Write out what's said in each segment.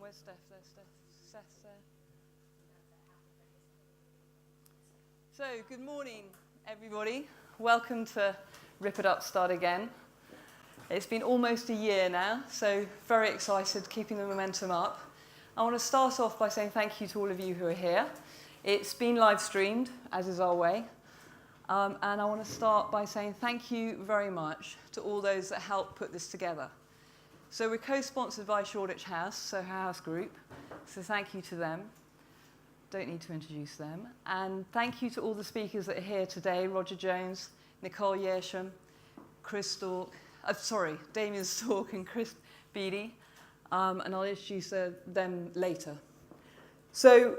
Where's Steph? There's Steph. Seth's there. So, good morning, everybody. Welcome to Rip It Up, Start Again. It's been almost a year now, so very excited, keeping the momentum up. I want to start off by saying thank you to all of you who are here. It's been live streamed, as is our way. And I want to start by saying thank you very much to all those that helped put this together. So we're co-sponsored by Shoreditch House, Soho House Group, so thank you to them. Don't need to introduce them. And thank you to all the speakers that are here today, Roger Jones, Nicole Yersham, Damien Stork and Chris Beattie, and I'll introduce them later. So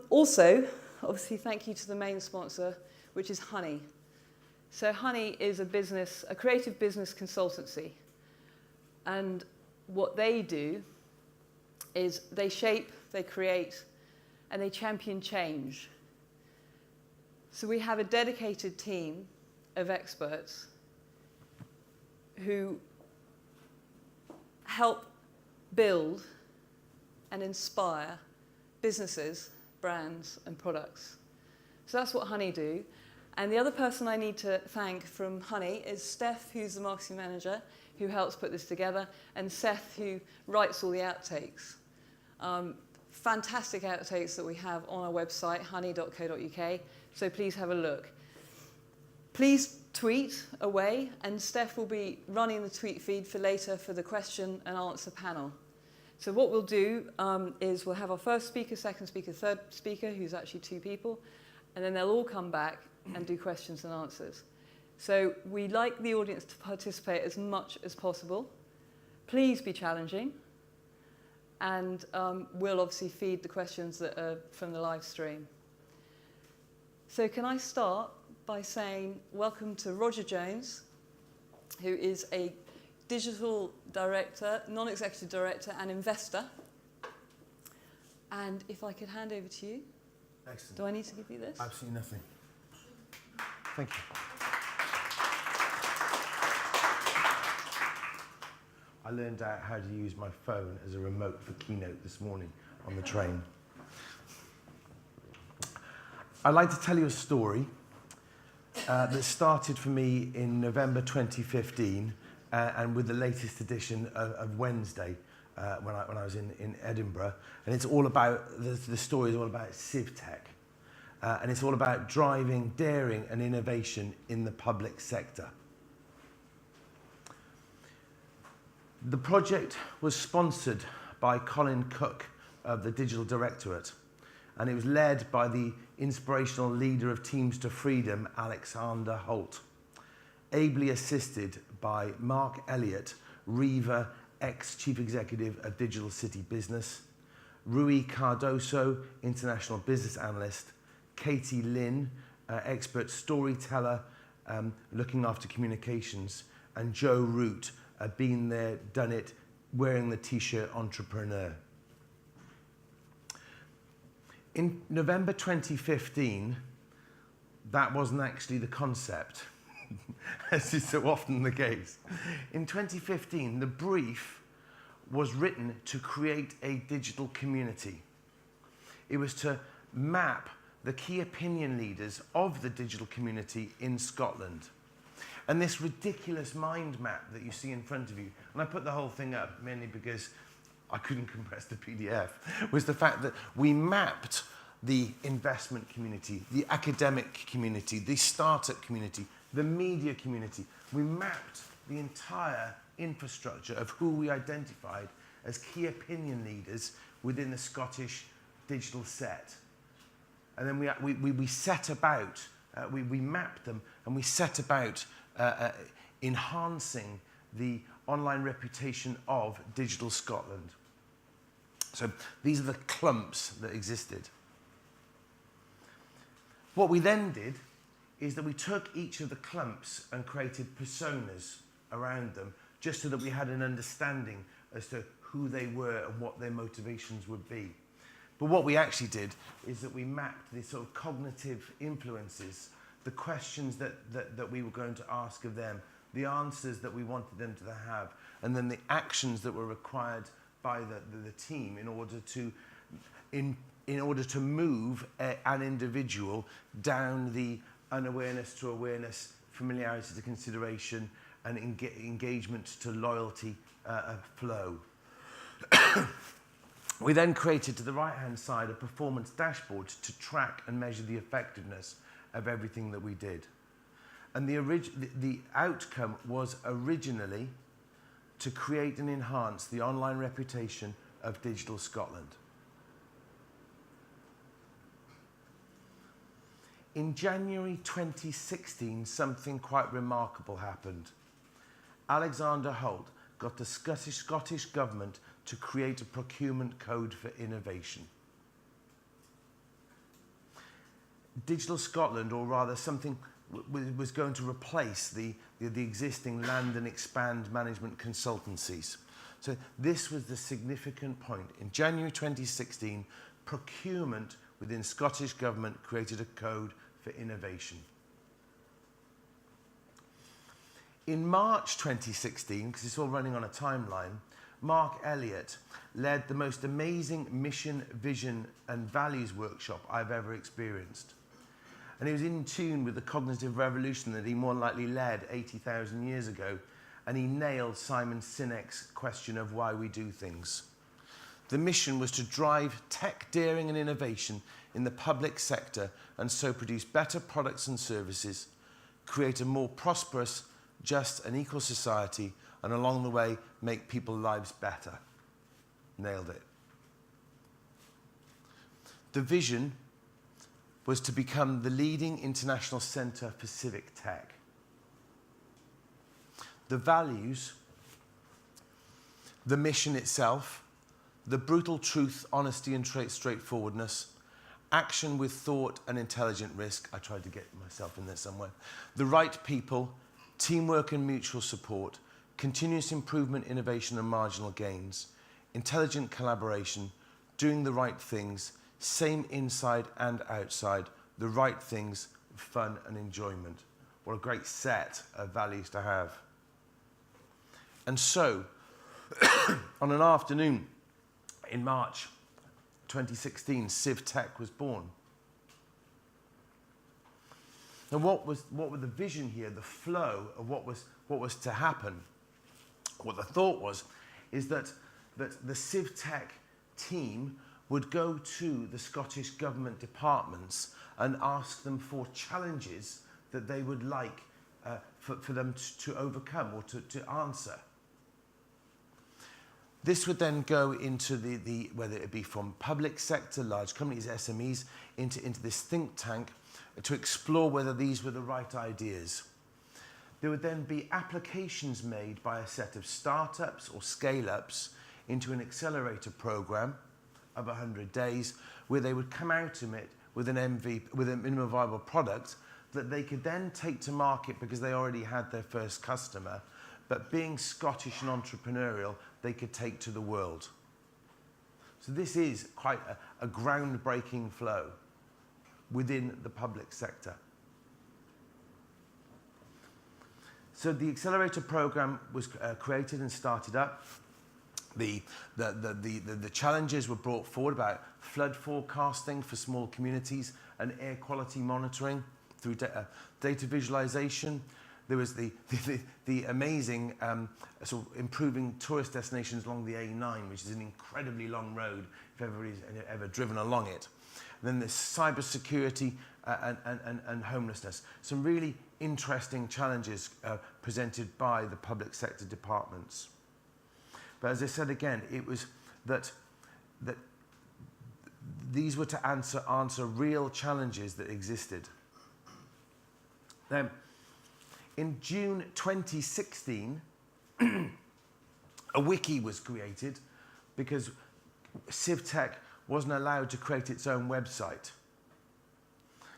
also, obviously, thank you to the main sponsor, which is Honey. So Honey is a creative business consultancy. And what they do is they shape, they create, and they champion change. So we have a dedicated team of experts who help build and inspire businesses, brands, and products. So that's what Honey do. And the other person I need to thank from Honey is Steph, who's the marketing manager, who helps put this together, and Seth, who writes all the outtakes. Fantastic outtakes that we have on our website, honey.co.uk, so please have a look. Please tweet away, and Steph will be running the tweet feed for later for the question and answer panel. So what we'll do is we'll have our first speaker, second speaker, third speaker, who's actually two people, and then they'll all come back and do questions and answers. So we like the audience to participate as much as possible. Please be challenging. And we'll obviously feed the questions that are from the live stream. So can I start by saying welcome to Roger Jones, who is a digital director, non-executive director and investor. And if I could hand over to you. Excellent. Do I need to give you this? Absolutely nothing. Thank you. I learned out how to use my phone as a remote for Keynote this morning on the train. I'd like to tell you a story that started for me in November 2015 and with the latest edition of Wednesday when I was in Edinburgh. And it's all about, the story is all about CivTech. And it's all about driving, daring and innovation in the public sector. The project was sponsored by Colin Cook of the Digital Directorate, and it was led by the inspirational leader of Teams to Freedom, Alexander Holt, ably assisted by Mark Elliott, Riva, ex-chief executive of Digital City Business, Rui Cardoso, international business analyst, Katie Lynn, expert storyteller, looking after communications, and Joe Root, been there, done it, wearing the t-shirt entrepreneur. In November 2015, that wasn't actually the concept, as is so often the case. In 2015, the brief was written to create a digital community. It was to map the key opinion leaders of the digital community in Scotland. And this ridiculous mind map that you see in front of you, and I put the whole thing up mainly because I couldn't compress the PDF, was the fact that we mapped the investment community, the academic community, the startup community, the media community. We mapped the entire infrastructure of who we identified as key opinion leaders within the Scottish digital set. And then we set about, we mapped them and we set about enhancing the online reputation of Digital Scotland. So these are the clumps that existed. What we then did is that we took each of the clumps and created personas around them, just so that we had an understanding as to who they were and what their motivations would be. But what we actually did is that we mapped the sort of cognitive influences, the questions that we were going to ask of them, the answers that we wanted them to have, and then the actions that were required by the team in order to in order to move an individual down the unawareness to awareness, familiarity to consideration, and engagement to loyalty flow. We then created to the right-hand side a performance dashboard to track and measure the effectiveness of everything that we did. And the outcome was originally to create and enhance the online reputation of Digital Scotland. In January 2016, something quite remarkable happened. Alexander Holt got the Scottish Government to create a procurement code for innovation. Digital Scotland, or rather something, was going to replace the existing land and expand management consultancies. So this was the significant point. In January 2016, procurement within Scottish Government created a code for innovation. In March 2016, because it's all running on a timeline, Mark Elliott led the most amazing mission, vision and values workshop I've ever experienced. And he was in tune with the cognitive revolution that he more likely led 80,000 years ago, and he nailed Simon Sinek's question of why we do things. The mission was to drive tech daring and innovation in the public sector and so produce better products and services, create a more prosperous, just and equal society, and along the way make people's lives better. Nailed it. The vision was to become the leading international centre for civic tech. The values, the mission itself, the brutal truth, honesty and straightforwardness, action with thought and intelligent risk. I tried to get myself in there somewhere. The right people, teamwork and mutual support, continuous improvement, innovation and marginal gains, intelligent collaboration, doing the right things, same inside and outside, the right things, fun and enjoyment. What a great set of values to have. And so, on an afternoon in March 2016, CivTech was born. Now what were the vision here, the flow of what was to happen? What the thought was, is that the CivTech team would go to the Scottish Government departments and ask them for challenges that they would like for them to overcome or to answer. This would then go into the whether it be from public sector, large companies, SMEs, into this think tank to explore whether these were the right ideas. There would then be applications made by a set of startups or scale-ups into an accelerator program of 100 days, where they would come out of it with an MVP, with a minimum viable product that they could then take to market because they already had their first customer. But being Scottish and entrepreneurial, they could take to the world. So this is quite a groundbreaking flow within the public sector. So the accelerator program was created and started up. The challenges were brought forward about flood forecasting for small communities and air quality monitoring through data visualization. There was the amazing sort of improving tourist destinations along the A9, which is an incredibly long road if everybody's ever driven along it. And then there's cybersecurity and homelessness. Some really interesting challenges presented by the public sector departments. But as I said again, it was that these were to answer real challenges that existed. Now, in June 2016, a wiki was created because CivTech wasn't allowed to create its own website.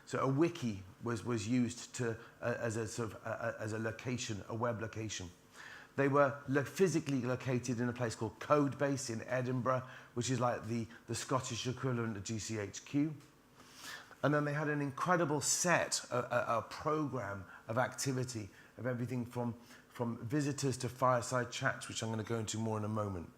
So a wiki was used as a sort of as a location, a web location. They were physically located in a place called Codebase in Edinburgh, which is like the Scottish equivalent of GCHQ. And then they had an incredible set, a program of activity, of everything from visitors to fireside chats, which I'm going to go into more in a moment.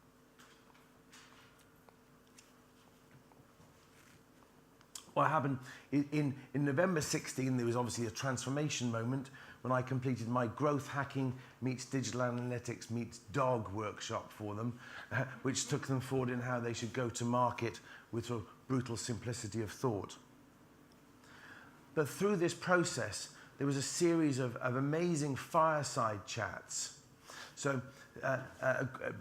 What happened in November 16, there was obviously a transformation moment when I completed my growth hacking meets digital analytics meets dog workshop for them, which took them forward in how they should go to market with sort of brutal simplicity of thought. But through this process, there was a series of amazing fireside chats. So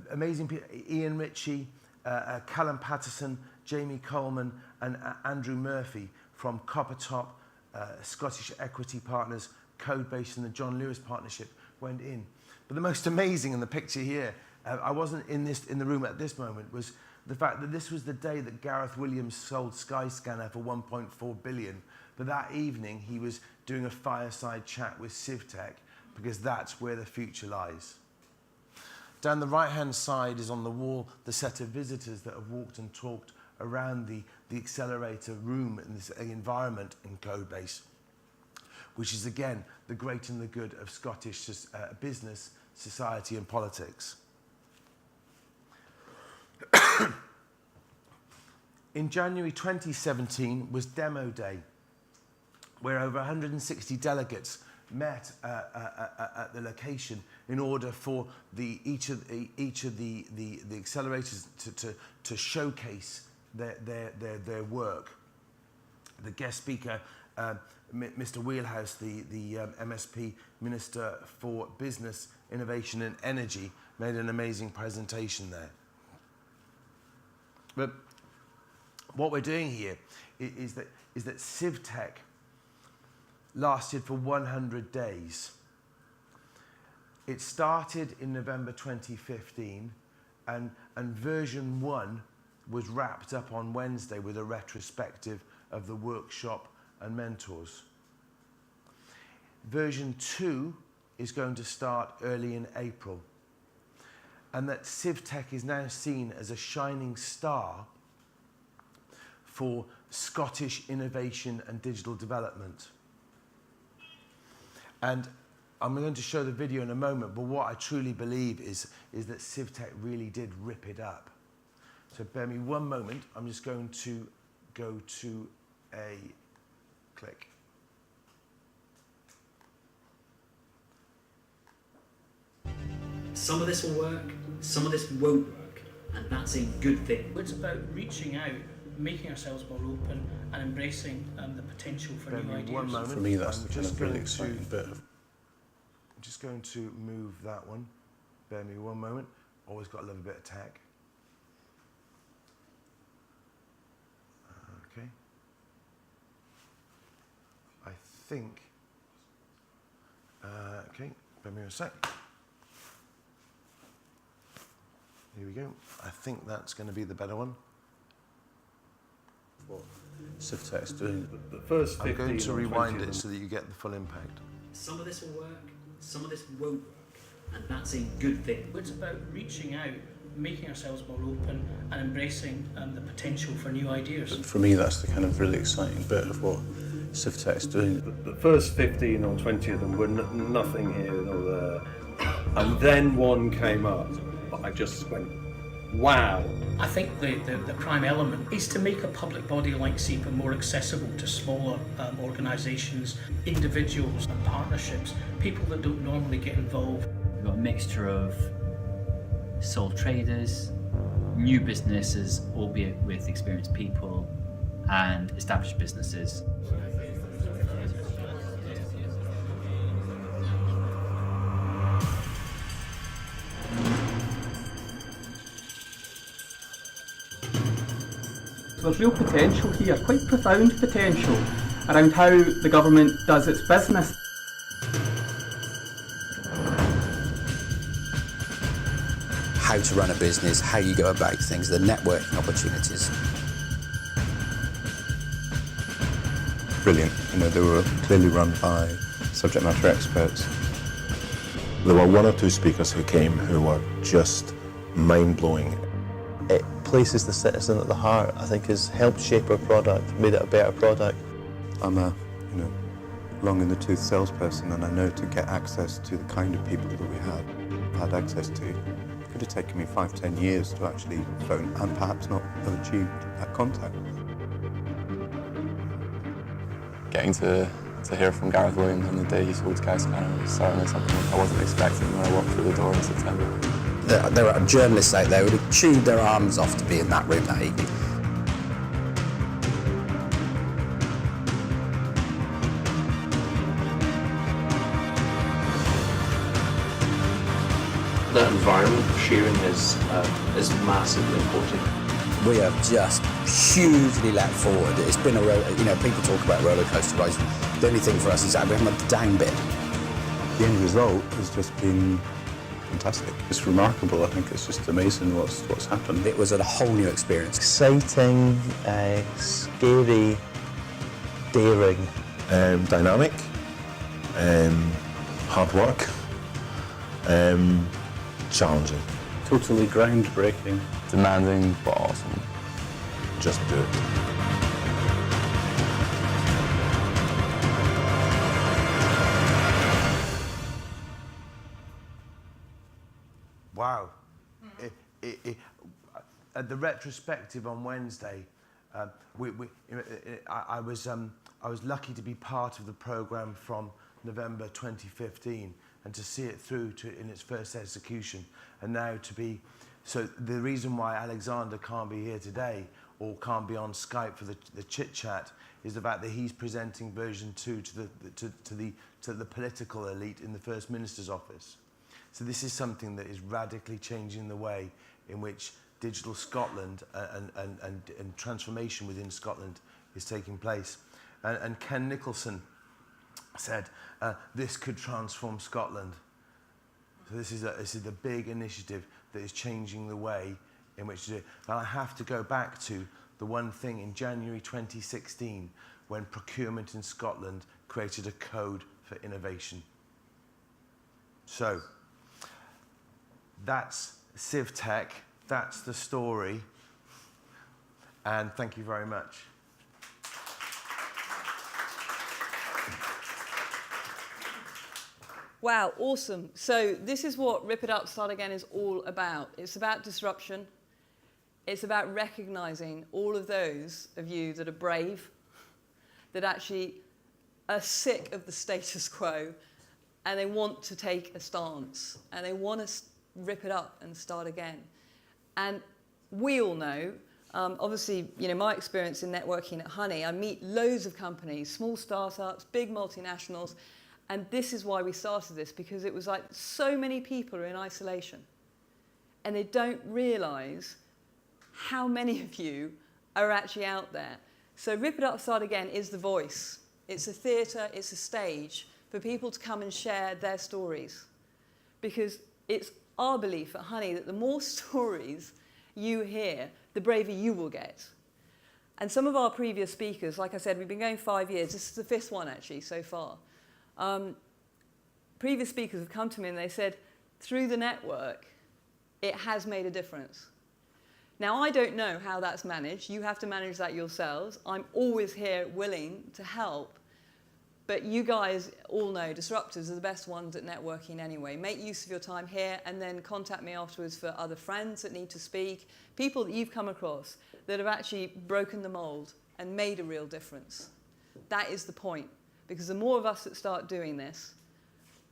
amazing people, Ian Ritchie, Callum Patterson, Jamie Coleman and Andrew Murphy from Coppertop, Scottish Equity Partners, Codebase and the John Lewis Partnership went in. But the most amazing in the picture here, I wasn't in the room at this moment, was the fact that this was the day that Gareth Williams sold Skyscanner for 1.4 billion. But that evening he was doing a fireside chat with Civtec because that's where the future lies. Down the right-hand side is on the wall the set of visitors that have walked and talked around the accelerator room in this environment in Codebase, which is again the great and the good of Scottish business, society and politics. In January 2017 was Demo Day, where over 160 delegates met at the location in order for each of the accelerators to showcase their work. The guest speaker, Mr. Wheelhouse, the MSP Minister for Business, Innovation and Energy, made an amazing presentation there. But what we're doing here is that Civtec lasted for 100 days. It started in November 2015 and version 1 was wrapped up on Wednesday with a retrospective of the workshop and mentors. Version 2 is going to start early in April, and that Civtec is now seen as a shining star for Scottish innovation and digital development. And I'm going to show the video in a moment, but what I truly believe is that Civtec really did rip it up. So bear me one moment, I'm just going to go to a click. Some of this will work, some of this won't work, and that's a good thing. It's about reaching out, making ourselves more open and embracing the potential for new ideas. One moment. For me, that's the kind of really exciting bit of... I'm just going to move that one. Bear me one moment. Always got a little bit of tech. Okay. I think... okay, bear me a sec. Here we go. I think that's going to be the better one. what Civtec's doing. The first 15 I'm going to rewind it it so that you get the full impact. Some of this will work, some of this won't work, and that's a good thing. It's about reaching out, making ourselves more open and embracing the potential for new ideas. For me, that's the kind of really exciting bit of what Civtec's doing. The first 15 or 20 of them were nothing here nor there. And then one came up. I just went, wow. I think the prime element is to make a public body like SEPA more accessible to smaller organisations, individuals and partnerships, people that don't normally get involved. We've got a mixture of sole traders, new businesses, albeit with experienced people, and established businesses. So there's real potential here, quite profound potential, around how the government does its business. How to run a business, how you go about things, the networking opportunities. Brilliant. You know, they were clearly run by subject matter experts. There were one or two speakers who came who were just mind-blowing. It places the citizen at the heart, I think, has helped shape our product, made it a better product. I'm a, long in the tooth salesperson, and I know to get access to the kind of people that we had access to, it could have taken me 5-10 years to actually phone and perhaps not have achieved that contact. getting to hear from Gareth Williams on the day he sold Sky Scanner was certainly something I wasn't expecting when I walked through the door in September. There are journalists out there who would have chewed their arms off to be in that room that evening. That environment of sharing is massively important. We have just hugely leapt forward. It's been people talk about roller coaster rides. The only thing for us is that we haven't had the down bit. The end result has just been fantastic. It's remarkable. I think it's just amazing what's happened. It was a whole new experience. Exciting, scary, daring. Dynamic, hard work, challenging. Totally groundbreaking. Demanding but awesome. Just do it. Wow. At the retrospective on Wednesday, I was lucky to be part of the programme from November 2015 and to see it through in its first execution, and now to be. So the reason why Alexander can't be here today or can't be on Skype for the chit chat is the fact that he's presenting version 2 to the political elite in the First Minister's office. So this is something that is radically changing the way in which digital Scotland and transformation within Scotland is taking place. And Ken Nicholson said, this could transform Scotland. So this is a big initiative that is changing the way in which to do it. And I have to go back to the one thing in January 2016 when procurement in Scotland created a code for innovation. So that's CivTech, that's the story, and thank you very much. Wow, awesome. So this is what Rip It Up, Start Again is all about. It's about disruption. It's about recognizing all of those of you that are brave, that actually are sick of the status quo, and they want to take a stance, and they want to rip it up and start again. And we all know, obviously, my experience in networking at Honey, I meet loads of companies, small startups, big multinationals, and this is why we started this, because it was like so many people are in isolation and they don't realize how many of you are actually out there. So Rip It Up, Start Again is the voice. It's a theatre, it's a stage for people to come and share their stories. Because it's our belief at Honey that the more stories you hear, the braver you will get. And some of our previous speakers, like I said, we've been going 5 years. This is the 5th one, actually, so far. Previous speakers have come to me and they said, through the network, it has made a difference. Now, I don't know how that's managed. You have to manage that yourselves. I'm always here willing to help. But you guys all know disruptors are the best ones at networking anyway. Make use of your time here and then contact me afterwards for other friends that need to speak, people that you've come across that have actually broken the mold and made a real difference. That is the point. Because the more of us that start doing this,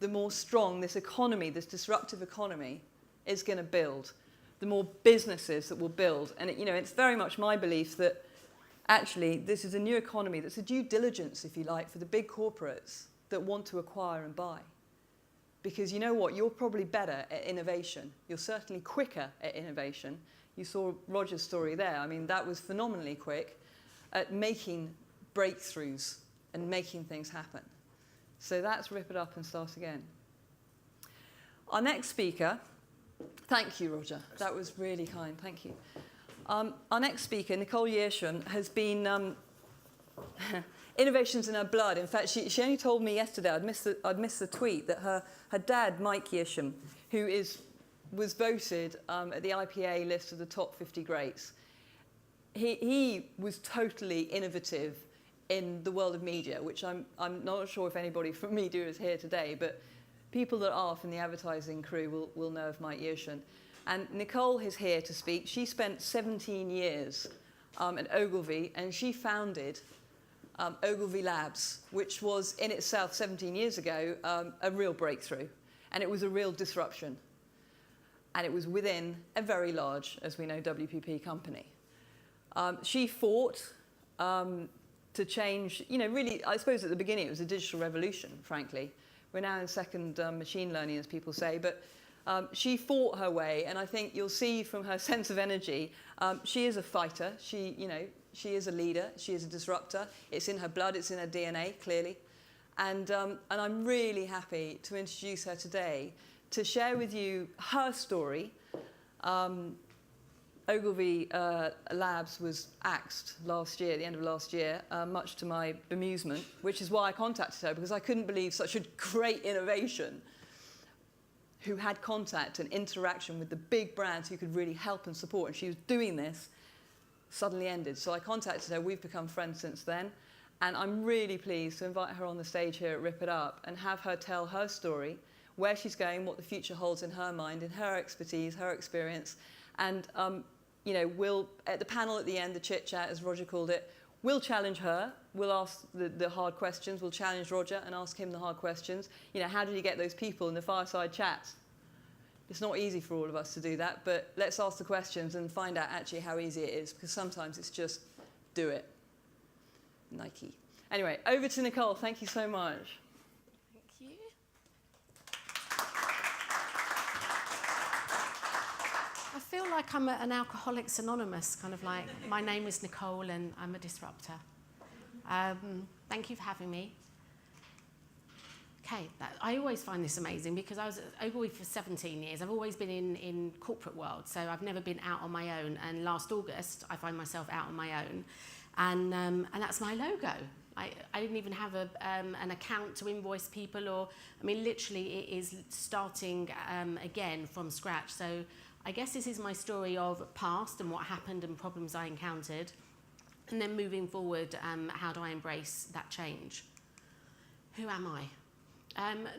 the more strong this economy, this disruptive economy, is going to build. The more businesses that will build. And it's very much my belief that actually this is a new economy that's a due diligence, if you like, for the big corporates that want to acquire and buy. Because you know what? You're probably better at innovation. You're certainly quicker at innovation. You saw Roger's story there. I mean, that was phenomenally quick at making breakthroughs and making things happen. So that's Rip It Up and Start Again. Our next speaker, thank you, Roger. That was really kind, thank you. Our next speaker, Nicole Yearsham, has been innovations in her blood. In fact, she only told me yesterday, I'd missed the tweet, that her dad, Mike Yearsham, who was voted at the IPA list of the top 50 greats, he was totally innovative in the world of media, which I'm not sure if anybody from media is here today, but people that are from the advertising crew will know of Mike Yearsham. And Nicole is here to speak. She spent 17 years at Ogilvy, and she founded Ogilvy Labs, which was in itself 17 years ago a real breakthrough, and it was a real disruption. And it was within a very large, as we know, WPP company. She fought to change, really, I suppose at the beginning it was a digital revolution, frankly. We're now in second machine learning, as people say, but she fought her way, and I think you'll see from her sense of energy, she is a fighter. She is a leader. She is a disruptor. It's in her blood. It's in her DNA, clearly. And I'm really happy to introduce her today to share with you her story. Ogilvy Labs was axed last year, at the end of last year, much to my bemusement, which is why I contacted her, because I couldn't believe such a great innovation who had contact and interaction with the big brands who could really help and support, and she was doing this, suddenly ended. So I contacted her. We've become friends since then, and I'm really pleased to invite her on the stage here at Rip It Up and have her tell her story, where she's going, what the future holds in her mind, in her expertise, her experience, and we'll, at the panel at the end, the chit-chat, as Roger called it, we'll challenge her. We'll ask the hard questions. We'll challenge Roger and ask him the hard questions. How did you get those people in the fireside chats? It's not easy for all of us to do that, but let's ask the questions and find out actually how easy it is, because sometimes it's just do it. Nike. Anyway, over to Nicole. Thank you so much. Thank you. I feel like I'm an Alcoholics Anonymous, kind of like, my name is Nicole and I'm a disruptor. Thank you for having me. Okay, I always find this amazing because I was at Ogilvy for 17 years. I've always been in corporate world, so I've never been out on my own. And last August, I find myself out on my own. And that's my logo. I didn't even have an account to invoice people literally it is starting again from scratch. So I guess this is my story of past and what happened and problems I encountered. And then moving forward, how do I embrace that change? Who am I?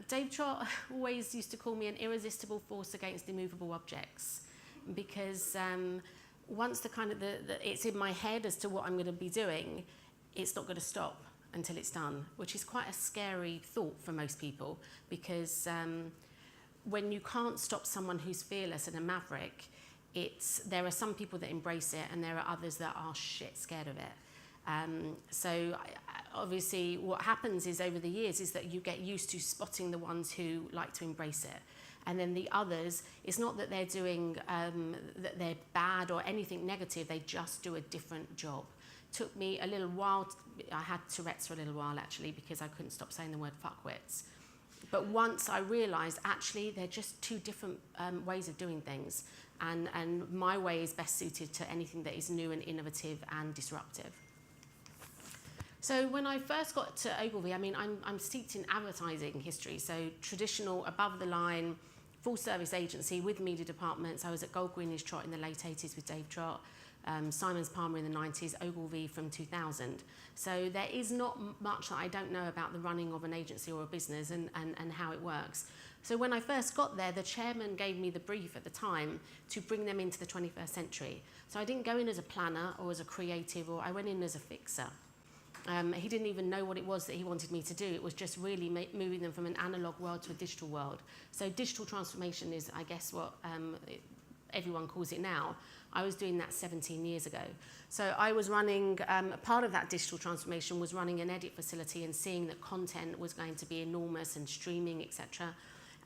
Dave Trott always used to call me an irresistible force against immovable objects, because once it's in my head as to what I'm going to be doing, it's not going to stop until it's done, which is quite a scary thought for most people, because when you can't stop someone who's fearless and a maverick, there are some people that embrace it and there are others that are shit scared of it. So obviously what happens is over the years is that you get used to spotting the ones who like to embrace it. And then the others, it's not that they're doing, that they're bad or anything negative, they just do a different job. Took me a little while, I had Tourette's for a little while actually, because I couldn't stop saying the word fuckwits. But once I realised actually they're just two different ways of doing things. And my way is best suited to anything that is new and innovative and disruptive. So when I first got to Ogilvy, I'm steeped in advertising history, so traditional, above-the-line, full-service agency with media departments. I was at Gold Greenwich Trott in the late 80s with Dave Trott, Simons Palmer in the 90s, Ogilvy from 2000. So there is not much that I don't know about the running of an agency or a business and how it works. So when I first got there, the chairman gave me the brief at the time to bring them into the 21st century. So I didn't go in as a planner or as a creative, or I went in as a fixer. He didn't even know what it was that he wanted me to do. It was just really moving them from an analog world to a digital world. So digital transformation is, I guess, what everyone calls it now. I was doing that 17 years ago. So I was running, part of that digital transformation was running an edit facility and seeing that content was going to be enormous and streaming, etc.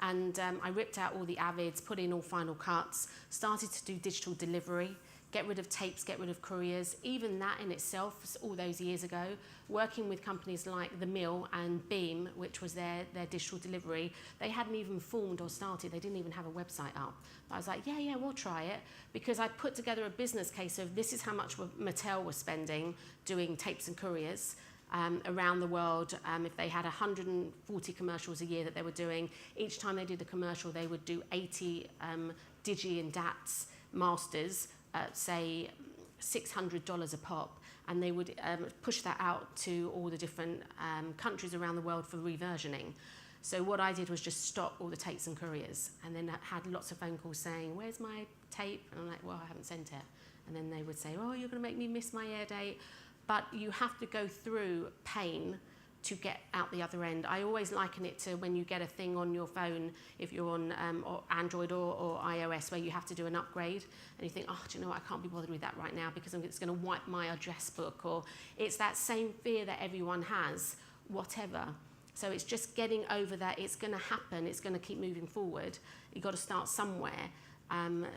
And I ripped out all the Avids, put in all Final Cuts, started to do digital delivery, get rid of tapes, get rid of couriers. Even that in itself, all those years ago, working with companies like The Mill and Beam, which was their digital delivery, they hadn't even formed or started. They didn't even have a website up. But I was like, yeah, we'll try it. Because I put together a business case of this is how much Mattel was spending doing tapes and couriers around the world. If they had 140 commercials a year that they were doing, each time they did the commercial, they would do 80 Digi and DATs masters, say $600 a pop, and they would push that out to all the different countries around the world for reversioning. So what I did was just stop all the tapes and couriers, and then I had lots of phone calls saying, where's my tape? And I'm like, well, I haven't sent it. And then they would say, oh, you're going to make me miss my air date. but you have to go through pain to get out the other end. I always liken it to when you get a thing on your phone, if you're on or Android or iOS, where you have to do an upgrade, and you think, oh, do you know what, I can't be bothered with that right now because it's going to wipe my address book, or it's that same fear that everyone has, whatever. So it's just getting over that. It's going to happen. It's going to keep moving forward. You've got to start somewhere.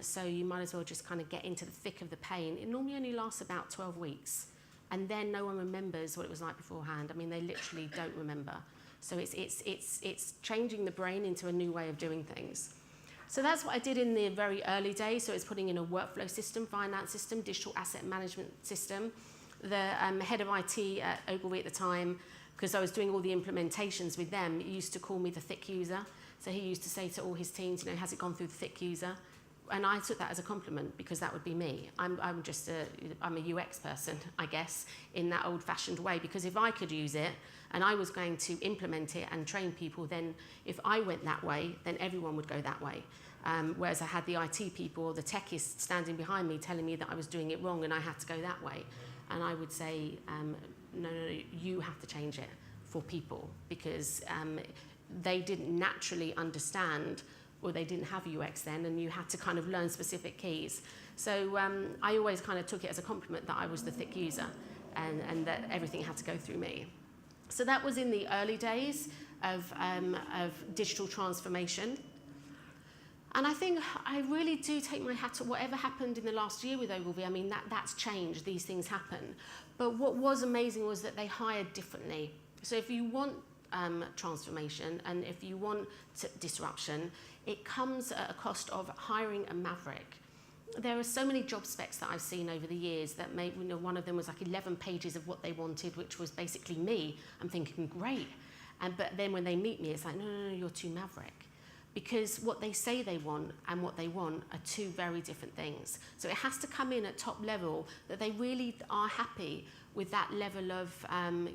So you might as well just kind of get into the thick of the pain. It normally only lasts about 12 weeks. And then no one remembers what it was like beforehand. I mean, they literally don't remember. So it's changing the brain into a new way of doing things. So that's what I did in the very early days. So it's putting in a workflow system, finance system, digital asset management system. The head of IT at Ogilvy at the time, because I was doing all the implementations with them, he used to call me the thick user. So he used to say to all his teams, you know, has it gone through the thick user? And I took that as a compliment because that would be me. I'm a UX person, I guess, in that old-fashioned way. Because if I could use it and I was going to implement it and train people, then if I went that way, then everyone would go that way. Whereas I had the IT people or the techies standing behind me telling me that I was doing it wrong and I had to go that way. And I would say, no, you have to change it for people because they didn't naturally understand, or they didn't have UX then, and you had to kind of learn specific keys. So I always kind of took it as a compliment that I was the thick user and that everything had to go through me. So that was in the early days of digital transformation. And I think I really do take my hat to whatever happened in the last year with Ogilvy. I mean, that's changed, these things happen. But what was amazing was that they hired differently. So if you want transformation and if you want disruption, it comes at a cost of hiring a maverick. There are so many job specs that I've seen over the years that maybe, you know, one of them was like 11 pages of what they wanted, which was basically me. I'm thinking, great. But then when they meet me, it's like, no, you're too maverick. Because what they say they want and what they want are two very different things. So it has to come in at top level that they really are happy with that level of,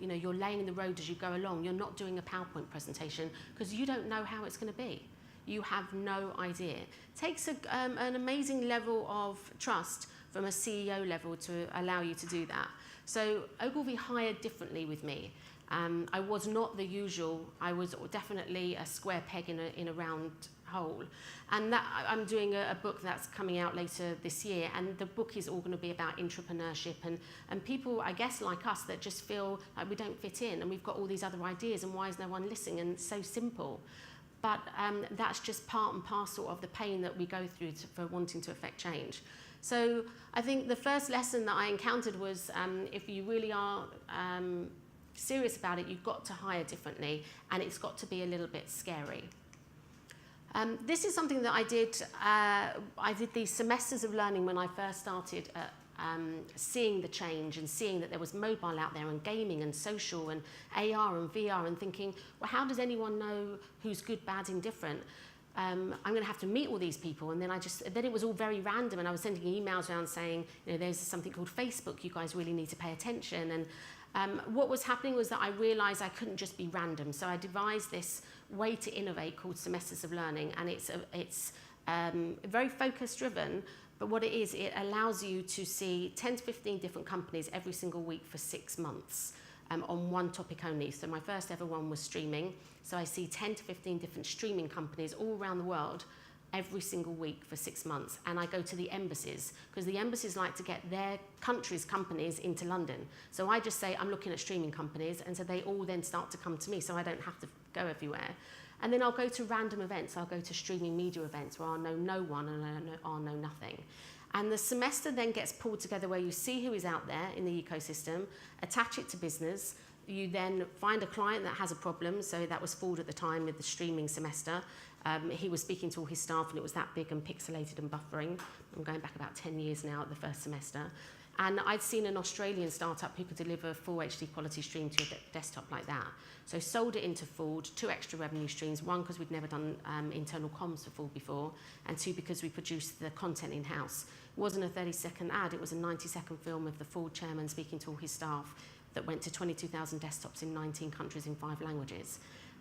you know, you're laying the road as you go along. You're not doing a PowerPoint presentation because you don't know how it's going to be. You have no idea. It takes an amazing level of trust from a CEO level to allow you to do that. So Ogilvy hired differently with me. I was not the usual. I was definitely a square peg in a round hole. And that, I'm doing a book that's coming out later this year, and the book is all going to be about entrepreneurship and people, I guess, like us that just feel like we don't fit in and we've got all these other ideas and why is no one listening, and it's so simple. But that's just part and parcel of the pain that we go through for wanting to affect change. So I think the first lesson that I encountered was if you really are serious about it, you've got to hire differently, and it's got to be a little bit scary. This is something that I did. I did these semesters of learning when I first started seeing the change and seeing that there was mobile out there and gaming and social and AR and VR, and thinking, well, how does anyone know who's good, bad, indifferent? I'm going to have to meet all these people. And then then it was all very random, and I was sending emails around saying, you know, there's something called Facebook, you guys really need to pay attention. And what was happening was that I realized I couldn't just be random. So I devised this way to innovate called Semesters of Learning, and it's very focus driven. But what it is, it allows you to see 10 to 15 different companies every single week for 6 months on one topic only. So my first ever one was streaming. So I see 10 to 15 different streaming companies all around the world every single week for 6 months. And I go to the embassies, because the embassies like to get their country's companies into London. So I just say, I'm looking at streaming companies, and so they all then start to come to me, so I don't have to go everywhere. And then I'll go to random events. I'll go to streaming media events where I'll know no one and I'll know nothing. And the semester then gets pulled together where you see who is out there in the ecosystem, attach it to business. You then find a client that has a problem. So that was Ford at the time with the streaming semester. He was speaking to all his staff, and it was that big and pixelated and buffering. I'm going back about 10 years now at the first semester. And I'd seen an Australian startup who could deliver full HD quality stream to a desktop like that. So sold it into Ford, 2 extra revenue streams. 1, because we'd never done internal comms for Ford before, and 2, because we produced the content in-house. It wasn't a 30-second ad, it was a 90-second film of the Ford chairman speaking to all his staff that went to 22,000 desktops in 19 countries in 5 languages.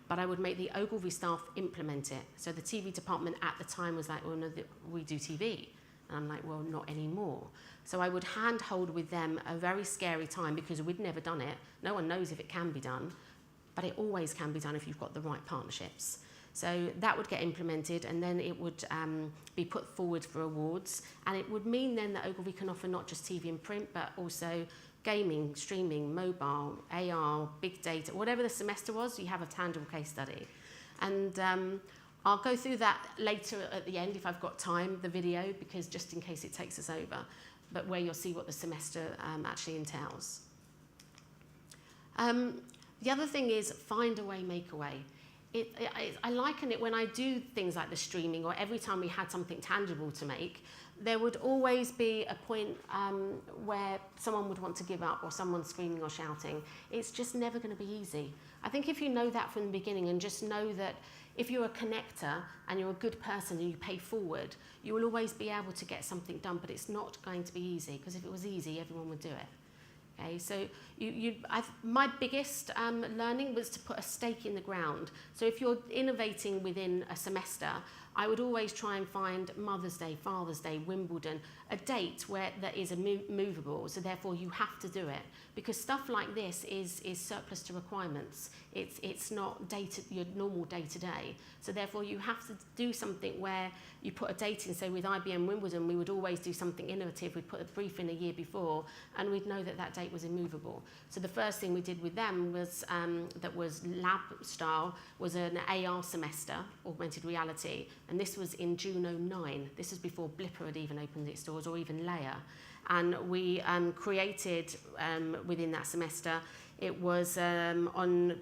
But I would make the Ogilvy staff implement it. So the TV department at the time was like, well, no, we do TV. And I'm like, well, not anymore. So I would handhold with them a very scary time because we'd never done it. No one knows if it can be done, but it always can be done if you've got the right partnerships. So that would get implemented, and then it would be put forward for awards. And it would mean then that Ogilvy can offer not just TV and print, but also gaming, streaming, mobile, AR, big data, whatever the semester was, you have a tangible case study. And I'll go through that later at the end if I've got time, the video, because just in case it takes us over, but where you'll see what the semester actually entails. The other thing is find a way, make a way. I liken it when I do things like the streaming, or every time we had something tangible to make, there would always be a point where someone would want to give up, or someone screaming or shouting. It's just never going to be easy. I think if you know that from the beginning, and just know that if you're a connector and you're a good person and you pay forward, you will always be able to get something done, but it's not going to be easy, because if it was easy, everyone would do it. Okay, so my biggest learning was to put a stake in the ground. So if you're innovating within a semester, I would always try and find Mother's Day, Father's Day, Wimbledon, a date where that is movable, so therefore you have to do it. Because stuff like this is surplus to requirements. It's not your normal day-to-day. So therefore you have to do something where you put a date in. So with IBM Wimbledon, we would always do something innovative. We'd put a brief in a year before, and we'd know that that date was immovable. So the first thing we did with them was, that was lab style, was an AR semester, augmented reality. And this was in June 2009. This was before Blipper had even opened its doors, or even Leia. And we created within that semester. It was on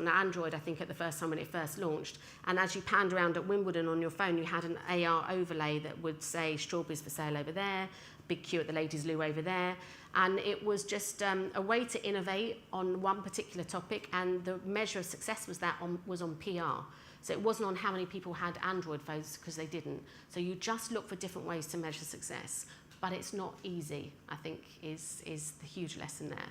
Android, I think, at the first time when it first launched. And as you panned around at Wimbledon on your phone, you had an AR overlay that would say strawberries for sale over there, big queue at the ladies' loo over there. And it was just a way to innovate on one particular topic. And the measure of success was on PR. So it wasn't on how many people had Android phones, because they didn't. So you just look for different ways to measure success. But it's not easy, I think, is the huge lesson there.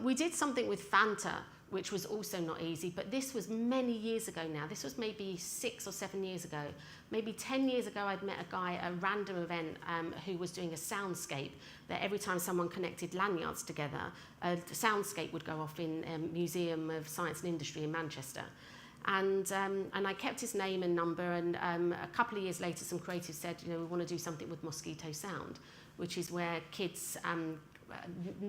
We did something with Fanta, which was also not easy, but this was many years ago now. This was maybe 6 or 7 years ago. Maybe 10 years ago, I'd met a guy at a random event who was doing a soundscape, that every time someone connected lanyards together, a soundscape would go off in Museum of Science and Industry in Manchester. And I kept his name and number, and a couple of years later, some creatives said, we want to do something with mosquito sound, which is where kids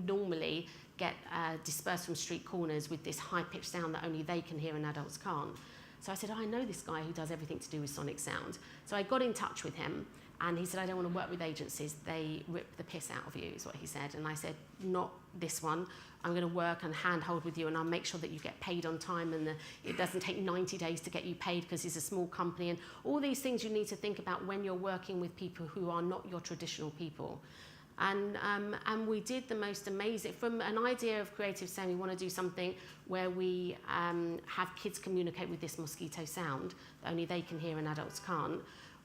normally get dispersed from street corners with this high-pitched sound that only they can hear and adults can't. So I said, I know this guy who does everything to do with sonic sound. So I got in touch with him, and he said, I don't want to work with agencies. They rip the piss out of you, is what he said. And I said, not this one. I'm going to work and handhold with you, and I'll make sure that you get paid on time, and it doesn't take 90 days to get you paid because it's a small company. And all these things you need to think about when you're working with people who are not your traditional people. And we did the most amazing, from an idea of creative saying we want to do something where we have kids communicate with this mosquito sound that only they can hear and adults can't.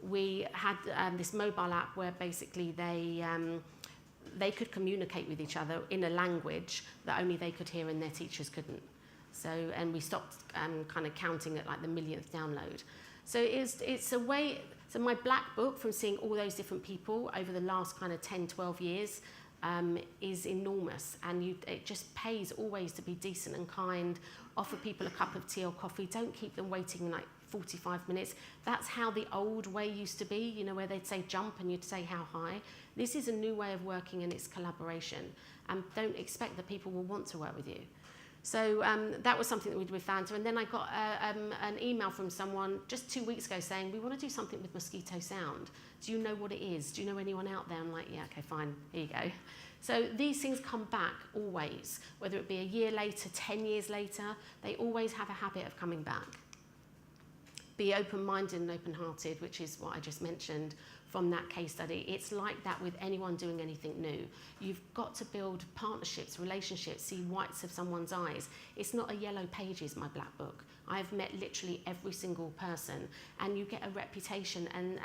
We had this mobile app where basically they could communicate with each other in a language that only they could hear and their teachers couldn't. So, and we stopped kind of counting at like the millionth download. So it's a way. So my black book, from seeing all those different people over the last kind of 10, 12 years, is enormous. And it just pays always to be decent and kind, offer people a cup of tea or coffee, don't keep them waiting like 45 minutes. That's how the old way used to be, where they'd say jump and you'd say how high. This is a new way of working, and it's collaboration. And don't expect that people will want to work with you. So that was something that we did with Fanta. And then I got an email from someone just 2 weeks ago saying, we want to do something with mosquito sound. Do you know what it is? Do you know anyone out there? I'm like, yeah, okay, fine, here you go. So these things come back always, whether it be a year later, 10 years later, they always have a habit of coming back. Be open-minded and open-hearted, which is what I just mentioned from that case study. It's like that with anyone doing anything new. You've got to build partnerships, relationships, see whites of someone's eyes. It's not a yellow pages, my black book. I've met literally every single person, and you get a reputation, and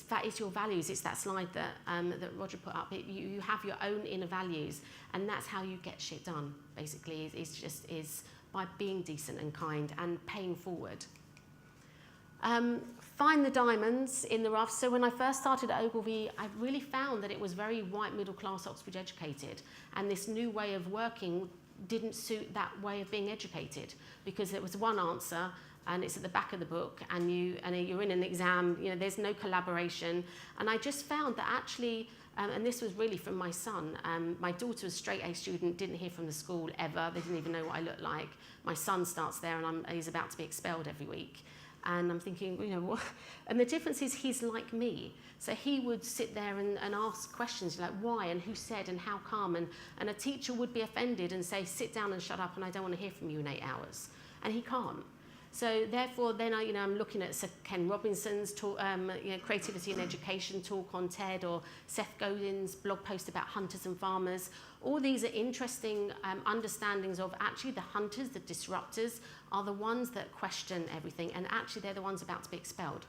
that is your values. It's that slide that Roger put up. You have your own inner values, and that's how you get shit done, basically, is by being decent and kind and paying forward. Find the diamonds in the rough. So when I first started at Ogilvy, I really found that it was very white, middle class, Oxbridge educated. And this new way of working didn't suit that way of being educated, because it was one answer and it's at the back of the book, and you're in an exam, there's no collaboration. And I just found that actually, and this was really from my son, my daughter was a straight A student, didn't hear from the school ever, they didn't even know what I looked like. My son starts there and he's about to be expelled every week. And I'm thinking, what? And the difference is he's like me. So he would sit there and ask questions like why and who said and how come. And a teacher would be offended and say, sit down and shut up, and I don't want to hear from you in 8 hours. And he can't. So therefore, then I'm looking at Sir Ken Robinson's talk, Creativity and Education talk on TED, or Seth Godin's blog post about hunters and farmers. All these are interesting understandings of actually the hunters, the disruptors, are the ones that question everything, and actually they're the ones about to be expelled.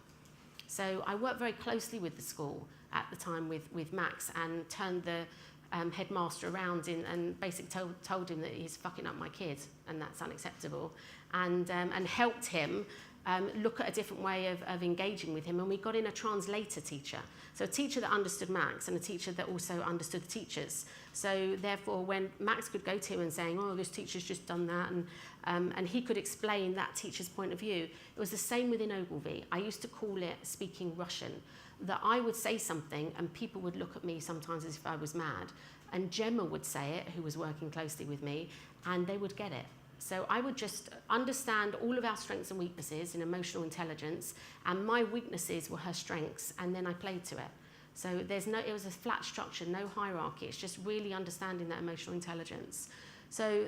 So I worked very closely with the school at the time with Max, and turned the headmaster around and basically told him that he's fucking up my kid and that's unacceptable, and helped him look at a different way of engaging with him. And we got in a translator teacher, so a teacher that understood Max and a teacher that also understood the teachers. So therefore, when Max could go to him and saying, oh, this teacher's just done that, and he could explain that teacher's point of view. It was the same within Ogilvy. I used to call it speaking Russian, that I would say something and people would look at me sometimes as if I was mad, and Gemma would say it, who was working closely with me, and they would get it. So I would just understand all of our strengths and weaknesses in emotional intelligence, and my weaknesses were her strengths, and then I played to it. So it was a flat structure, no hierarchy. It's just really understanding that emotional intelligence. So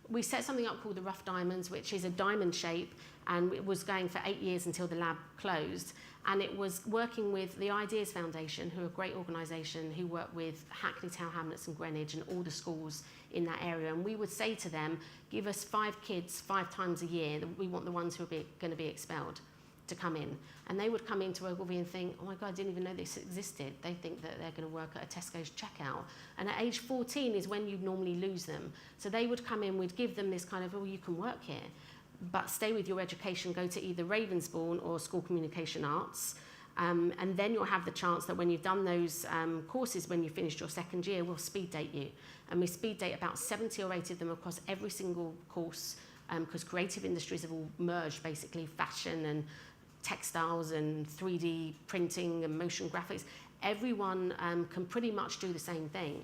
we set something up called the Rough Diamonds, which is a diamond shape, and it was going for 8 years until the lab closed. And it was working with the Ideas Foundation, who are a great organisation, who work with Hackney, Tower Hamlets and Greenwich and all the schools in that area. And we would say to them, give us 5 kids 5 times a year. We want the ones who are going to be expelled to come in. And they would come into Ogilvy and think, oh my God, I didn't even know this existed. They think that they're going to work at a Tesco's checkout. And at age 14 is when you normally lose them. So they would come in, we'd give them this kind of, oh, you can work here, but stay with your education, go to either Ravensbourne or School Communication Arts. And then you'll have the chance that when you've done those courses, when you finished your second year, we'll speed date you. And we speed date about 70 or 80 of them across every single course, because creative industries have all merged, basically fashion and textiles and 3D printing and motion graphics. Everyone can pretty much do the same thing.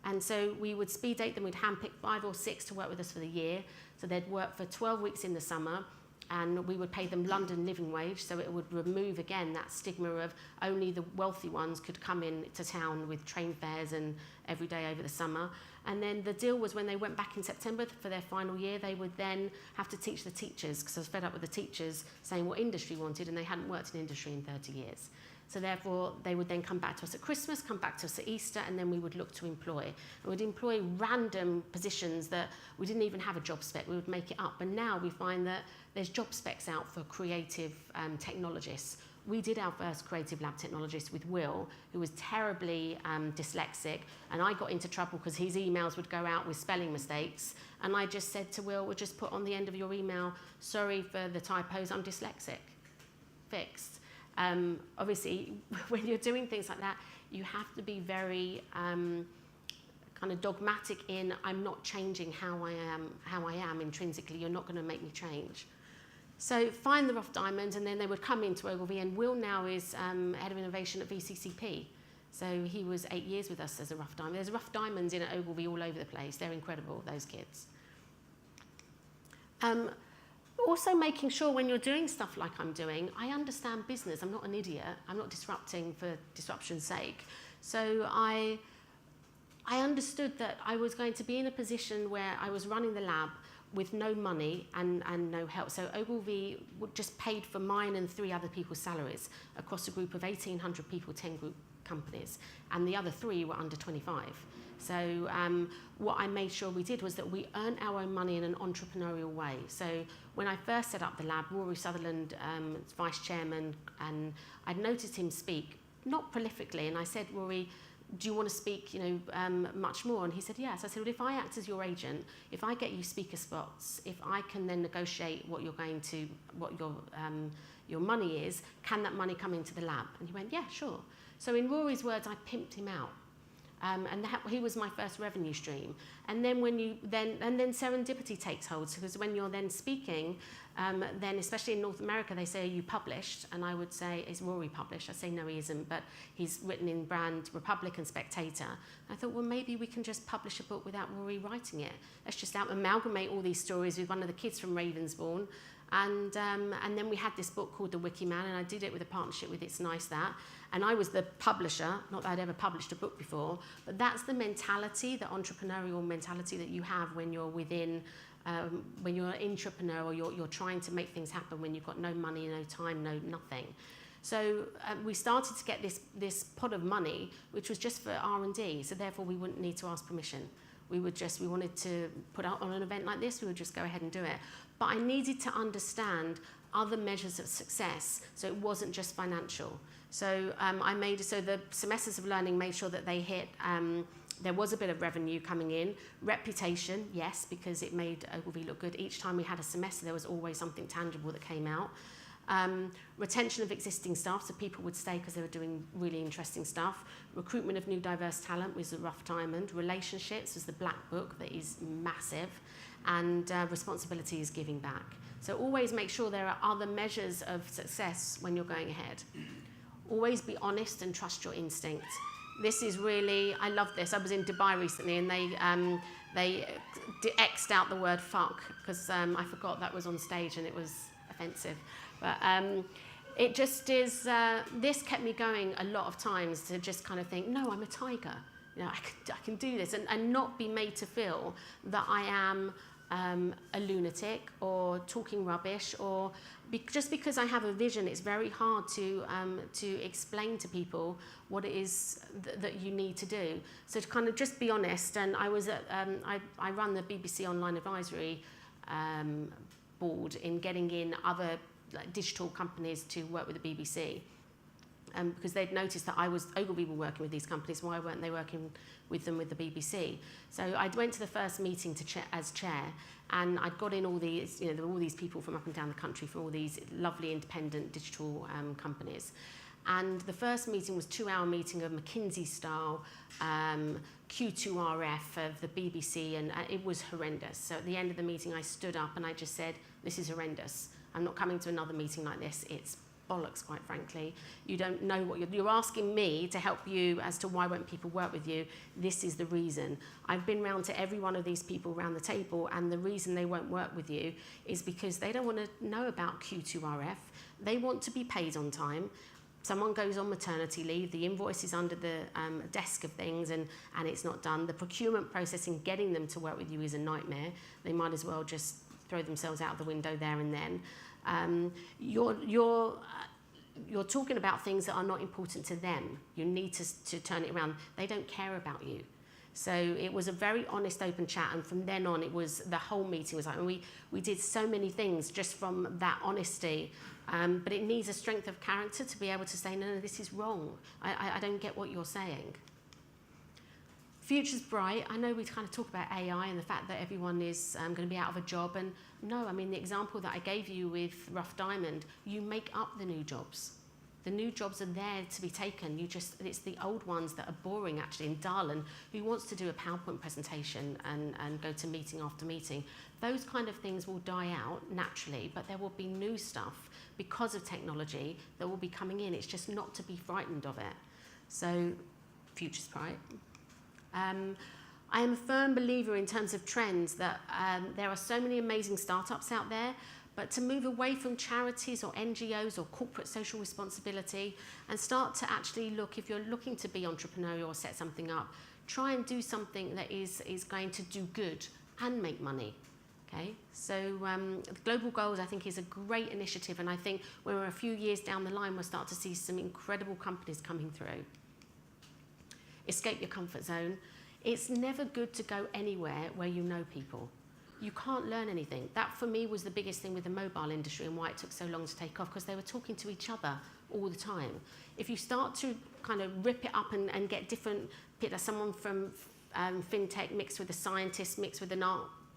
And so we would speed date them, we'd handpick 5 or 6 to work with us for the year. So they'd work for 12 weeks in the summer, and we would pay them London living wage, so it would remove again that stigma of only the wealthy ones could come in to town with train fares and every day over the summer. And then the deal was when they went back in September for their final year, they would then have to teach the teachers, because I was fed up with the teachers saying what industry wanted, and they hadn't worked in industry in 30 years. So therefore, they would then come back to us at Christmas, come back to us at Easter, and then we would look to employ. And we'd employ random positions that we didn't even have a job spec, we would make it up. And now we find that there's job specs out for creative technologists. We did our first creative lab technologist with Will, who was terribly dyslexic, and I got into trouble because his emails would go out with spelling mistakes. And I just said to Will, we'll just put on the end of your email, sorry for the typos, I'm dyslexic. Fixed. Obviously, when you're doing things like that, you have to be very kind of dogmatic in, I'm not changing how I am intrinsically, you're not going to make me change. So find the Rough Diamonds, and then they would come into Ogilvy, and Will now is Head of Innovation at VCCP. So he was 8 years with us as a Rough Diamond. There's Rough Diamonds in at Ogilvy all over the place. They're incredible, those kids. Also making sure when you're doing stuff like I'm doing, I understand business. I'm not an idiot. I'm not disrupting for disruption's sake. So I understood that I was going to be in a position where I was running the lab with no money and no help. So Ogilvy just paid for mine and 3 other people's salaries across a group of 1,800 people, 10 group companies, and the other 3 were under 25. So what I made sure we did was that we earned our own money in an entrepreneurial way. So when I first set up the lab, Rory Sutherland, vice chairman, and I'd noticed him speak, not prolifically, and I said, Rory, do you want to speak, much more? And he said, yes. I said, well, if I act as your agent, if I get you speaker spots, if I can then negotiate what your money is, can that money come into the lab? And he went, yeah, sure. So in Rory's words, I pimped him out. And he was my first revenue stream. And then then serendipity takes hold, because when you're then speaking, then especially in North America, they say, are you published? And I would say, is Rory published? I say, no, he isn't, but he's written in Brand, Republic and Spectator. And I thought, well, maybe we can just publish a book without Rory writing it. Let's just amalgamate all these stories with one of the kids from Ravensbourne. And then we had this book called The Wiki Man, and I did it with a partnership with It's Nice That. And I was the publisher, not that I'd ever published a book before, but that's the mentality, the entrepreneurial mentality that you have when you're within, when you're an entrepreneur, or you're trying to make things happen when you've got no money, no time, no nothing. So we started to get this pot of money, which was just for R&D, so therefore we wouldn't need to ask permission. We wanted to put out on an event like this, we would just go ahead and do it. But I needed to understand other measures of success, so it wasn't just financial. So the semesters of learning made sure that they hit, there was a bit of revenue coming in. Reputation, yes, because it made Ogilvy look good. Each time we had a semester, there was always something tangible that came out. Retention of existing staff, so people would stay because they were doing really interesting stuff. Recruitment of new diverse talent was the Rough Diamond. Relationships was the Black Book, that is massive. And responsibility is giving back. So always make sure there are other measures of success when you're going ahead. Always be honest and trust your instinct. This is really, I love this. I was in Dubai recently, and they X'd out the word fuck, because I forgot that was on stage and it was offensive. But it just is, this kept me going a lot of times, to just kind of think, no, I'm a tiger. I can do this, and not be made to feel that I am a lunatic or talking rubbish, or just because I have a vision, it's very hard to explain to people what it is that you need to do. So to kind of just be honest, and I was at, I run the BBC Online Advisory board in getting in other digital companies to work with the BBC. Because they'd noticed that Ogilvy were working with these companies, why weren't they working with them with the BBC? So I went to the first meeting as chair, and I'd got in all these, all these people from up and down the country, from all these lovely independent digital companies. And the first meeting was a 2-hour meeting of McKinsey style, Q2RF of the BBC, and it was horrendous. So at the end of the meeting, I stood up and I just said, this is horrendous. I'm not coming to another meeting like this. It's bollocks, quite frankly. You don't know what you're asking me to help you as to why won't people work with you. This is the reason. I've been round to every one of these people around the table, and the reason they won't work with you is because they don't want to know about Q2RF. They want to be paid on time. Someone goes on maternity leave, the invoice is under the desk of things, and it's not done. The procurement process in getting them to work with you is a nightmare. They might as well just throw themselves out the window there and then. You're talking about things that are not important to them. You need to turn it around. They don't care about you. So it was a very honest, open chat, and from then on, it was, the whole meeting was like, and we did so many things just from that honesty. But it needs a strength of character to be able to say, no, this is wrong. I don't get what you're saying. Future's bright. I know we kind of talk about AI and the fact that everyone is going to be out of a job. And no, I mean, the example that I gave you with Rough Diamond, you make up the new jobs. The new jobs are there to be taken. It's the old ones that are boring, actually. In Darlan, who wants to do a PowerPoint presentation and go to meeting after meeting, those kind of things will die out naturally, but there will be new stuff because of technology that will be coming in. It's just not to be frightened of it. So, future's bright. I am a firm believer in terms of trends that there are so many amazing startups out there, but to move away from charities or NGOs or corporate social responsibility and start to actually look, if you're looking to be entrepreneurial or set something up, try and do something that is going to do good and make money. Okay, so the Global Goals, I think, is a great initiative, and I think when we're a few years down the line, we'll start to see some incredible companies coming through. Escape your comfort zone. It's never good to go anywhere where you know people. you can't learn anything. That for me was the biggest thing with the mobile industry and why it took so long to take off, because they were talking to each other all the time. If you start to kind of rip it up and get different, someone from fintech mixed with a scientist, mixed with an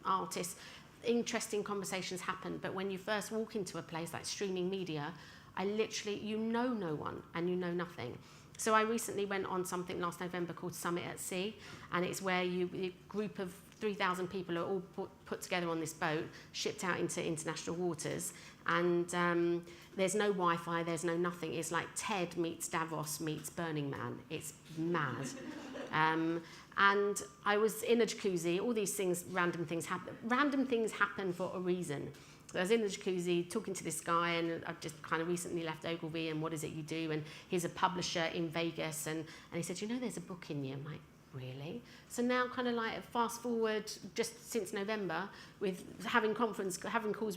artist, interesting conversations happen. But when you first walk into a place like streaming media, you know no one and you know nothing. So I recently went on something last November called Summit at Sea, and it's where a group of 3,000 people are all put together on this boat, shipped out into international waters, and there's no Wi-Fi, there's no nothing. It's like TED meets Davos meets Burning Man. It's mad. And I was in a jacuzzi. All these things, random things happen. Random things happen for a reason. So I was in the jacuzzi talking to this guy, and I've just kind of recently left Ogilvy, and what is it you do? And he's a publisher in Vegas, and he said, you know, there's a book in you. I'm like, really? So now kind of like fast forward just since November, with having calls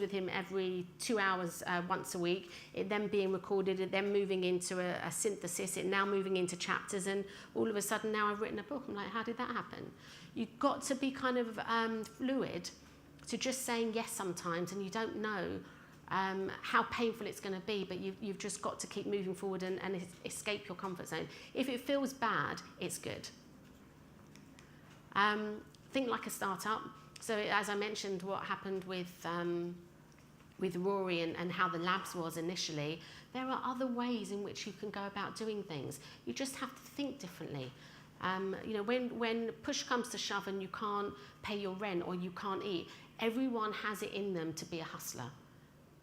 with him every 2 hours once a week, it then being recorded, it then moving into a synthesis, it now moving into chapters, and all of a sudden now I've written a book. I'm like, how did that happen? You've got to be kind of fluid to just saying yes sometimes, and you don't know how painful it's going to be, but you've just got to keep moving forward and escape your comfort zone. If it feels bad, it's good. Think like a startup. So as I mentioned, what happened with Rory and how the labs was initially, there are other ways in which you can go about doing things. You just have to think differently. You know, when push comes to shove and you can't pay your rent or you can't eat, everyone has it in them to be a hustler.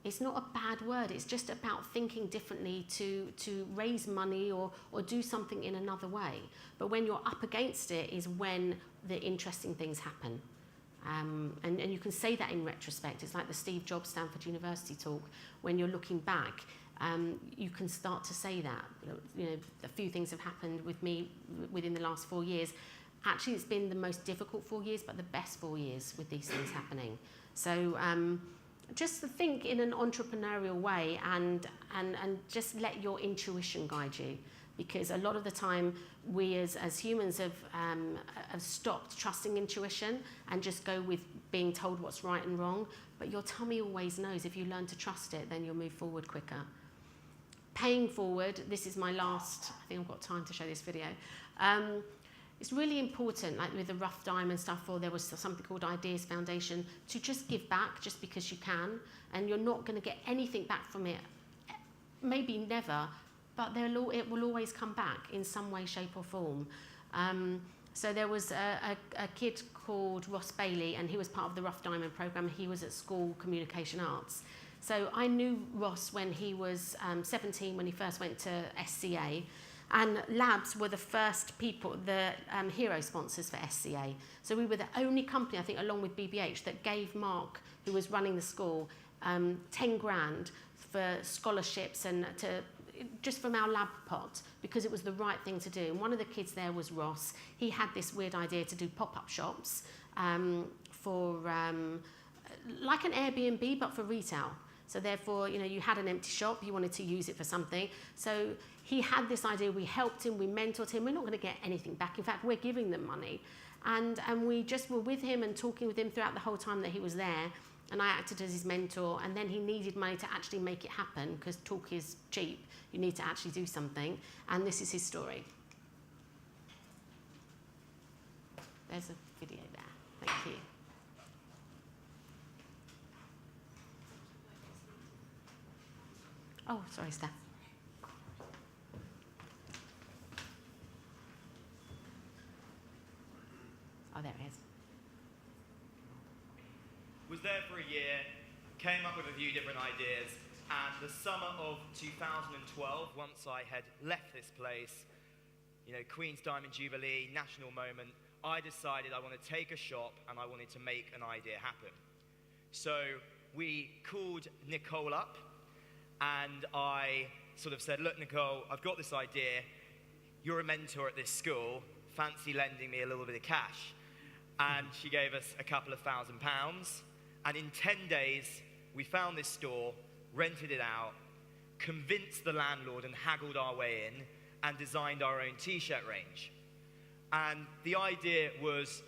It's not a bad word. It's just about thinking differently to raise money or do something in another way. But when you're up against it is when the interesting things happen. And you can say that in retrospect. It's like the Steve Jobs Stanford University talk. When you're looking back, you can start to say that. You know, a few things have happened with me within the last 4 years. Actually, it's been the most difficult 4 years, but the best 4 years with these things happening. So just think in an entrepreneurial way and just let your intuition guide you. Because a lot of the time, we as humans have stopped trusting intuition and just go with being told what's right and wrong. But your tummy always knows. If you learn to trust it, then you'll move forward quicker. Paying forward, this is my last, I think I've got time to show this video. It's really important, like with the Rough Diamond stuff, or there was something called Ideas Foundation, to just give back just because you can, and you're not going to get anything back from it. Maybe never, but it will always come back in some way, shape or form. So there was a kid called Ross Bailey, and he was part of the Rough Diamond programme. He was at school Communication Arts. So I knew Ross when he was 17, when he first went to SCA. And Labs were the first people, the hero sponsors for SCA. So we were the only company, I think, along with BBH, that gave Mark, who was running the school, 10 grand for scholarships and just from our lab pot, because it was the right thing to do. And one of the kids there was Ross. He had this weird idea to do pop-up shops for like an Airbnb, but for retail. So therefore, you know, you had an empty shop, you wanted to use it for something. So he had this idea, we helped him, we mentored him. We're not going to get anything back. In fact, we're giving them money. And we just were with him and talking with him throughout the whole time that he was there. And I acted as his mentor. And then he needed money to actually make it happen, because talk is cheap. You need to actually do something. And this is his story. There's a video there. Thank you. Oh, sorry, Steph. Oh, there it is. Was there for a year, came up with a few different ideas, and the summer of 2012, once I had left this place, you know, Queen's Diamond Jubilee, national moment, I decided I want to take a shop and I wanted to make an idea happen. So we called Nicole up, and I sort of said, look, Nicole, I've got this idea. You're a mentor at this school. Fancy lending me a little bit of cash? And she gave us a couple of £1,000. And in 10 days, we found this store, rented it out, convinced the landlord and haggled our way in, and designed our own t-shirt range. And the idea was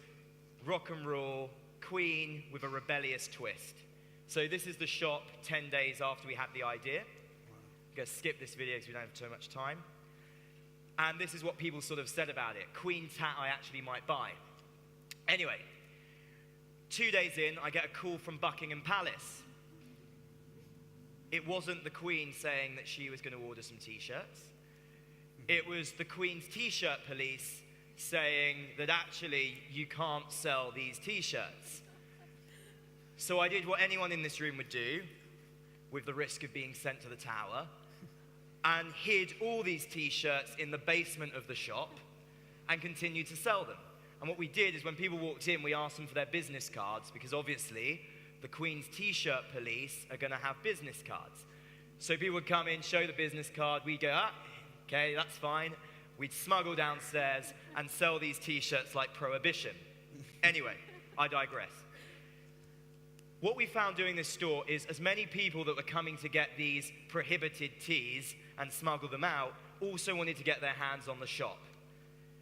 rock and roll, Queen with a rebellious twist. So this is the shop 10 days after we had the idea. I'm going to skip this video because we don't have too much time. And this is what people sort of said about it. Queen's hat I actually might buy. Anyway, 2 days in, I get a call from Buckingham Palace. It wasn't the Queen saying that she was going to order some t-shirts. It was the Queen's t-shirt police saying that actually you can't sell these t-shirts. So I did what anyone in this room would do, with the risk of being sent to the tower, and hid all these t-shirts in the basement of the shop and continued to sell them. And what we did is when people walked in, we asked them for their business cards, because obviously the Queen's t-shirt police are going to have business cards. So people would come in, show the business card, we'd go, okay, that's fine. We'd smuggle downstairs and sell these t-shirts like Prohibition. Anyway, I digress. What we found doing this store is as many people that were coming to get these prohibited teas and smuggle them out also wanted to get their hands on the shop.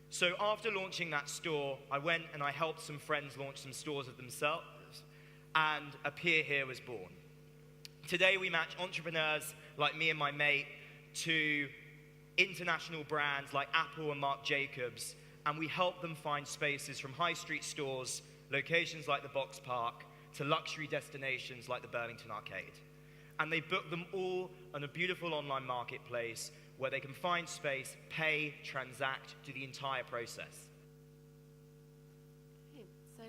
So after launching that store, I went and I helped some friends launch some stores of themselves, and Appear Here was born. Today we match entrepreneurs like me and my mate to international brands like Apple and Marc Jacobs, and we help them find spaces from high street stores, locations like the Box Park, to luxury destinations like the Burlington Arcade. And they book them all on a beautiful online marketplace where they can find space, pay, transact, do the entire process. So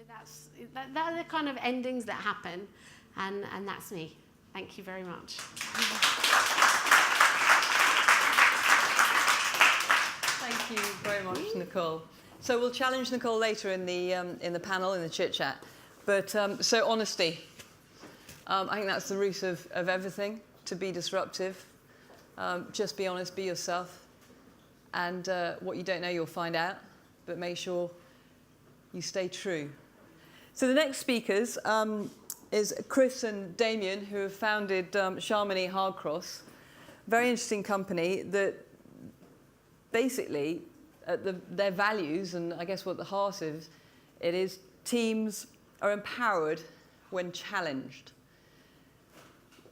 that are the kind of endings that happen, and that's me. Thank you very much. Thank you very much, Nicole. So we'll challenge Nicole later in the panel, in the chit chat. But so honesty, I think that's the root of everything. To be disruptive, just be honest, be yourself, and what you don't know you'll find out. But make sure you stay true. So the next speakers is Chris and Damien, who have founded Sharmini Hardcross, very interesting company that basically their values, and I guess what the heart of it is, teams are empowered when challenged.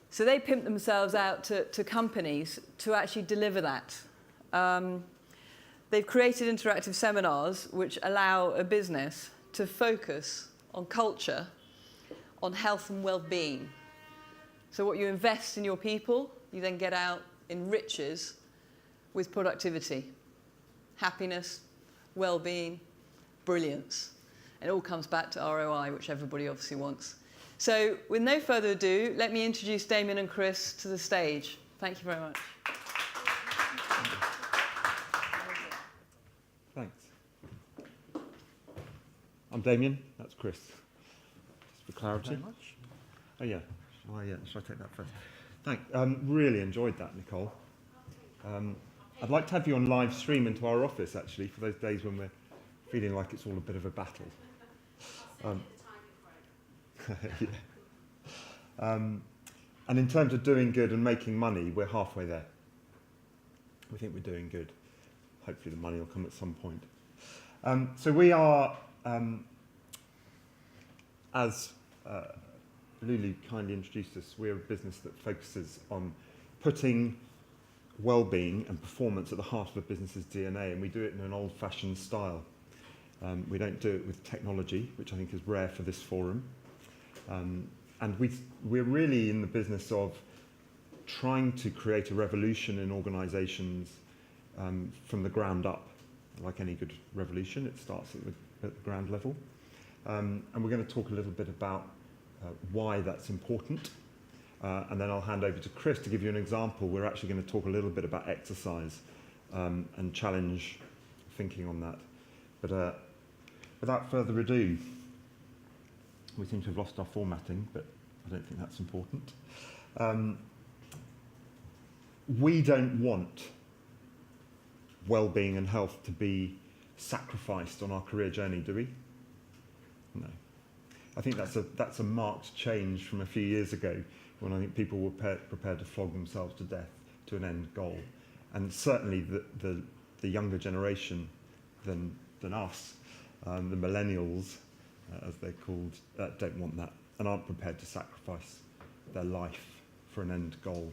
So they pimp themselves out to companies to actually deliver that. They've created interactive seminars which allow a business to focus on culture, on health and well-being. So what you invest in your people, you then get out in riches with productivity, happiness, well-being, brilliance. And it all comes back to ROI, which everybody obviously wants. So with no further ado, let me introduce Damien and Chris to the stage. Thank you very much. Thanks. I'm Damien, that's Chris. Just for clarity. Thank you very much. Oh yeah, shall I take that first? Thanks. Really enjoyed that, Nicole. I'd like to have you on live stream into our office, actually, for those days when we're feeling like it's all a bit of a battle. Yeah. And in terms of doing good and making money, we're halfway there. We think we're doing good. Hopefully the money will come at some point. So we are, as Lulu kindly introduced us, we're a business that focuses on putting well-being and performance at the heart of a business's DNA, and we do it in an old-fashioned style. We don't do it with technology, which I think is rare for this forum. And we're really in the business of trying to create a revolution in organisations from the ground up. Like any good revolution, it starts at the ground level. And we're going to talk a little bit about why that's important. And then I'll hand over to Chris to give you an example. We're actually going to talk a little bit about exercise and challenge thinking on that. But without further ado, we seem to have lost our formatting, but I don't think that's important. We don't want well-being and health to be sacrificed on our career journey, do we? No. I think that's a marked change from a few years ago, when I think people were prepared to flog themselves to death to an end goal. And certainly the younger generation than us, the millennials, as they're called, don't want that and aren't prepared to sacrifice their life for an end goal.